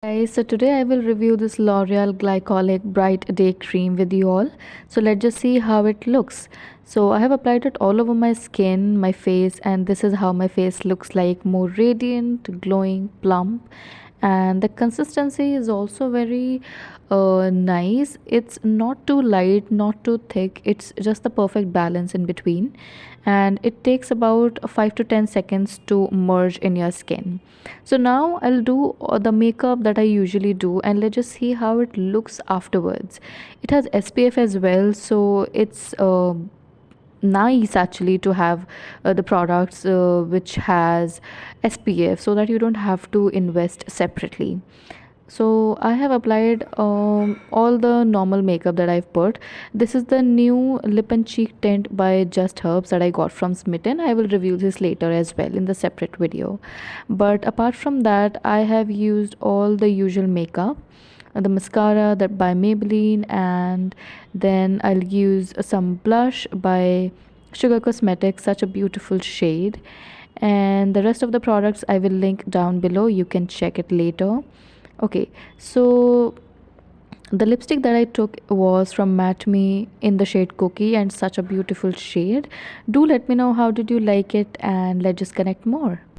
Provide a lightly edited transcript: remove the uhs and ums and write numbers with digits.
Guys, so today I will review this L'Oreal Glycolic Bright Day Cream with you all. So let's just see how it looks. So I have applied it all over my skin, my face, and this is how my face looks like, more radiant, glowing, plump. And the consistency is also very nice. It's not too light, not too thick. It's just the perfect balance in between. And it takes about 5 to 10 seconds to merge in your skin. So now I'll do the makeup that I usually do, and let's just see how it looks afterwards. It has SPF as well, so it's nice actually to have the products which has SPF, so that you don't have to invest separately. So I have applied all the normal makeup that I've put. This is the new lip and cheek tint by Just Herbs that I got from Smitten. I will review this later as well in the separate video. But apart from that, I have used all the usual makeup, the mascara that by Maybelline, and then I'll use some blush by Sugar Cosmetics, such a beautiful shade. And the rest of the products I will link down below, you can check it later. Okay, so the lipstick that I took was from Matte Me in the shade Cookie, and such a beautiful shade. Do let me know how did you like it, and let's just connect more.